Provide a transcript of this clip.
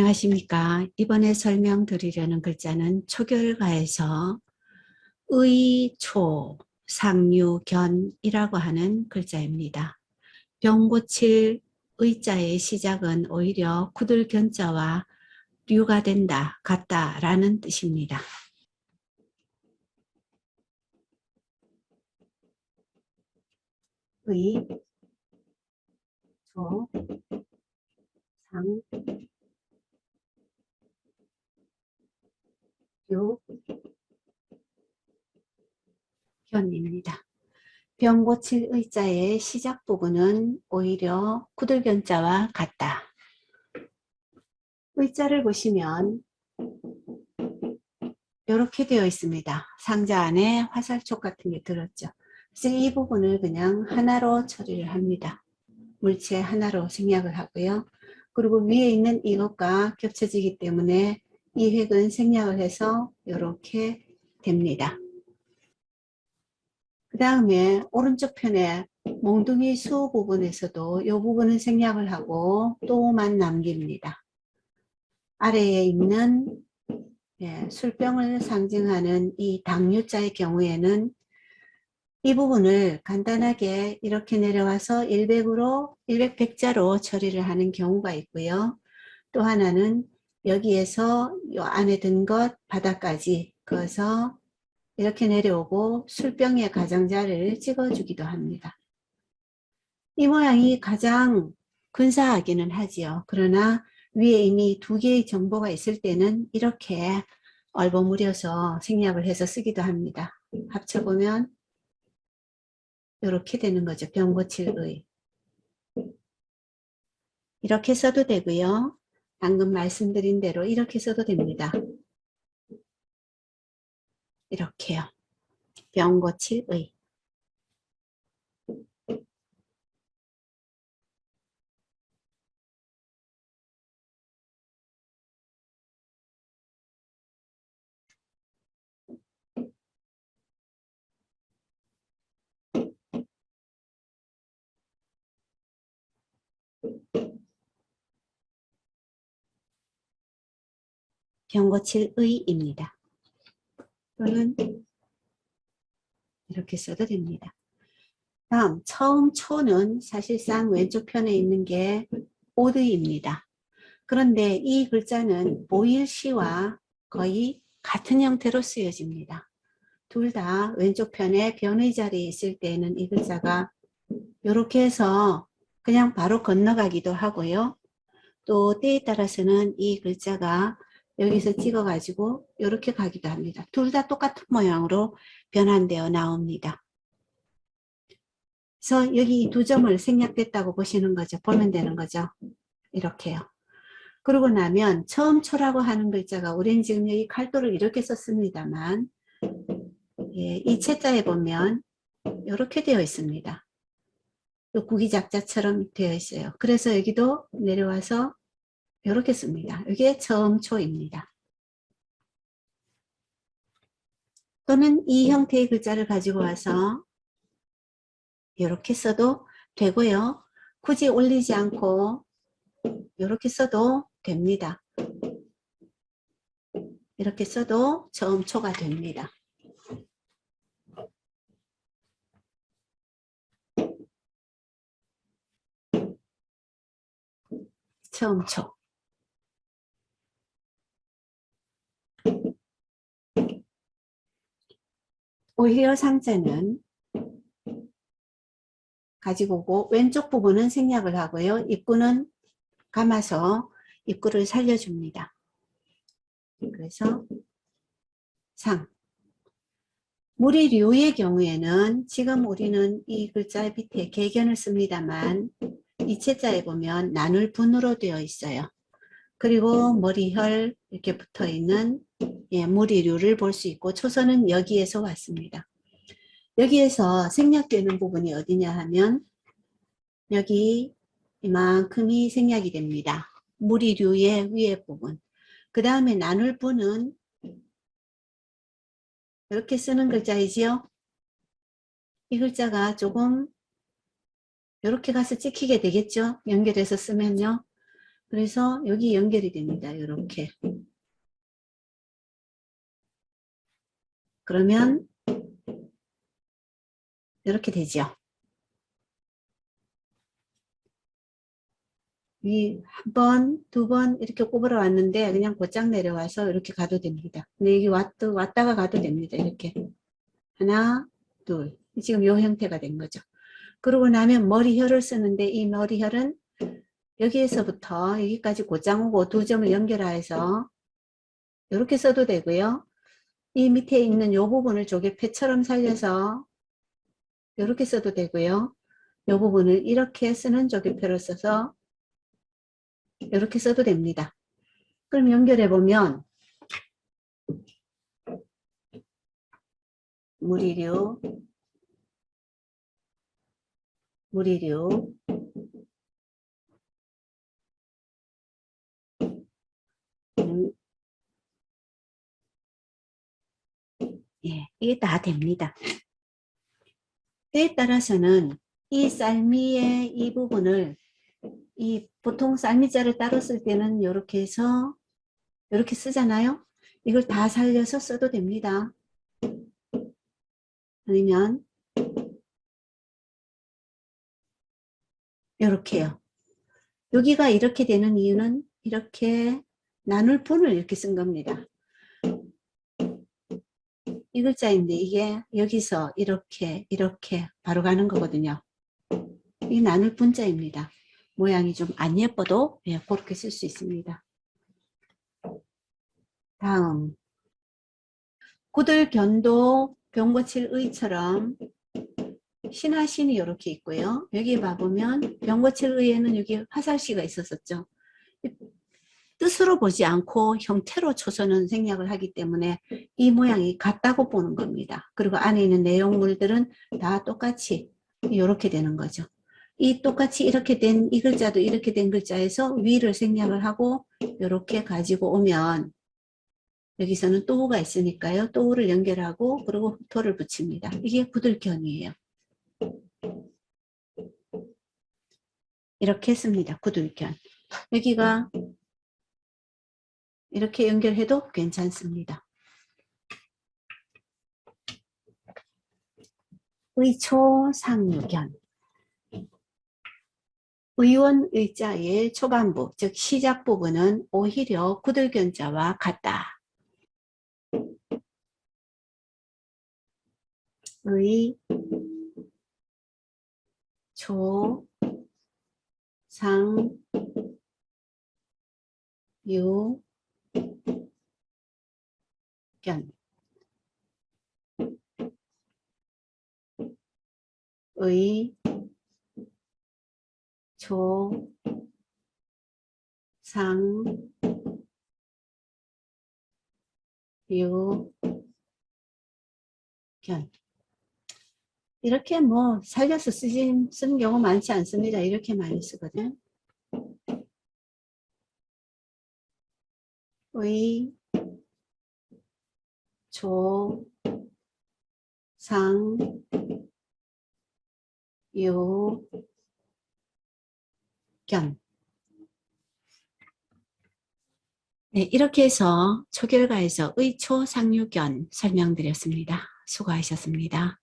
안녕하십니까. 이번에 설명드리려는 글자는 초결가에서 의, 초, 상류, 견이라고 하는 글자입니다. 병 고칠 의자의 시작은 오히려 쿠들 견자와 류가 된다, 같다 라는 뜻입니다. 의, 초, 상, 류, 견입니다. 병 고칠 의자의 시작 부분은 오히려 쿠들 견자와 같다. 의자를 보시면 이렇게 되어 있습니다. 상자 안에 화살촉 같은 게 들었죠. 그래서 이 부분을 그냥 하나로 처리를 합니다. 물체 하나로 생략을 하고요. 그리고 위에 있는 이것과 겹쳐지기 때문에 이 획은 생략을 해서 이렇게 됩니다. 그 다음에 오른쪽 편에 몽둥이 수 부분에서도 이 부분은 생략을 하고 또만 남깁니다. 아래에 있는 술병을 상징하는 이 당류자의 경우에는 이 부분을 간단하게 이렇게 내려와서 100으로 100 백자로 처리를 하는 경우가 있고요. 또 하나는 여기에서 이 안에 든 것 바닥까지 그어서 이렇게 내려오고 술병의 가장자리를 찍어주기도 합니다. 이 모양이 가장 근사하기는 하지요. 그러나 위에 이미 두 개의 정보가 있을 때는 이렇게 얼버무려서 생략을 해서 쓰기도 합니다. 합쳐보면 이렇게 되는 거죠. 병 고칠 의. 이렇게 써도 되고요. 방금 말씀드린 대로 이렇게 써도 됩니다. 이렇게요. 병 고칠 의. 병 고칠 의입니다. 또는 이렇게 써도 됩니다. 다음 처음 초는 사실상 왼쪽 편에 있는 게 오드입니다. 그런데 이 글자는 보일시와 거의 같은 형태로 쓰여집니다. 둘 다 왼쪽 편에 변의 자리에 있을 때는 이 글자가 이렇게 해서 그냥 바로 건너가기도 하고요. 또 때에 따라서는 이 글자가 여기서 찍어 가지고 이렇게 가기도 합니다. 둘 다 똑같은 모양으로 변환되어 나옵니다. 그래서 여기 두 점을 생략됐다고 보시는 거죠. 보면 되는 거죠. 이렇게요. 그러고 나면 처음 초라고 하는 글자가 우리는 지금 여기 칼도를 이렇게 썼습니다만 이 채자에 보면 이렇게 되어 있습니다. 구기작자처럼 되어 있어요. 그래서 여기도 내려와서 이렇게 씁니다. 이게 처음 초입니다. 또는 이 형태의 글자를 가지고 와서 이렇게 써도 되고요. 굳이 올리지 않고 이렇게 써도 됩니다. 이렇게 써도 처음 초가 됩니다. 처음 초. 오히려 상자는 가지고 오고 왼쪽 부분은 생략을 하고요. 입구는 감아서 입구를 살려줍니다. 그래서 상. 무리류의 경우에는 지금 우리는 이 글자 밑에 개견을 씁니다만 이 채자에 보면 나눌 분으로 되어 있어요. 그리고 머리혈 이렇게 붙어 있는 무리류를 볼 수 있고 초선은 여기에서 왔습니다. 여기에서 생략되는 부분이 어디냐 하면 여기 이만큼이 생략이 됩니다. 무리류의 위에 부분. 그 다음에 나눌 분은 이렇게 쓰는 글자이지요. 이 글자가 조금 이렇게 가서 찍히게 되겠죠. 연결해서 쓰면요. 그래서 여기 연결이 됩니다. 이렇게. 그러면 이렇게 되죠. 이 한 번, 두 번 이렇게 꼽으러 왔는데 그냥 곧장 내려와서 이렇게 가도 됩니다. 근데 여기 왔다가 가도 됩니다. 이렇게. 하나, 둘. 지금 이 형태가 된 거죠. 그러고 나면 머리혈을 쓰는데 이 머리혈은 여기에서부터 여기까지 곧장 오고 두 점을 연결해서 이렇게 써도 되고요. 이 밑에 있는 이 부분을 조개패처럼 살려서 이렇게 써도 되고요. 이 부분을 이렇게 쓰는 조개패를 써서 이렇게 써도 됩니다. 그럼 연결해 보면 무리류, 무리류, 예, 이게 다 됩니다. 때에 따라서는 이 쌀미의 이 부분을 이 보통 쌀미자를 따로 쓸 때는 이렇게 해서 이렇게 쓰잖아요. 이걸 다 살려서 써도 됩니다. 아니면 이렇게요. 여기가 이렇게 되는 이유는 이렇게 나눌 분을 이렇게 쓴 겁니다. 이 글자인데 이게 여기서 이렇게 바로 가는 거거든요. 이 나눌 분자입니다. 모양이 좀 안 예뻐도 예, 그렇게 쓸 수 있습니다. 다음 구들견도 병고칠의처럼 신하신이 이렇게 있고요. 여기 봐보면 병고칠의에는 여기 화살씨가 있었었죠. 뜻으로 보지 않고 형태로 초선은 생략을 하기 때문에 이 모양이 같다고 보는 겁니다. 그리고 안에 있는 내용물들은 다 똑같이 이렇게 되는 거죠. 이 똑같이 이렇게 된 이 글자도 이렇게 된 글자에서 위를 생략을 하고 이렇게 가지고 오면 여기서는 또우가 있으니까요. 또우를 연결하고 그리고 토를 붙입니다. 이게 구들견이에요. 이렇게 했습니다. 구들견. 여기가 이렇게 연결해도 괜찮습니다. 의초상유견. 의원 의자의 초반부, 즉 시작 부분은 오히려 구들견자와 같다. 의, 초, 상, 유, 견. 의, 초, 상, 유, 견. 이렇게 뭐 살려서 쓰는 경우 많지 않습니다. 이렇게 많이 쓰거든. 의, 초, 상, 유, 견. 네, 이렇게 해서 초결과에서 의초상유견 설명드렸습니다. 수고하셨습니다.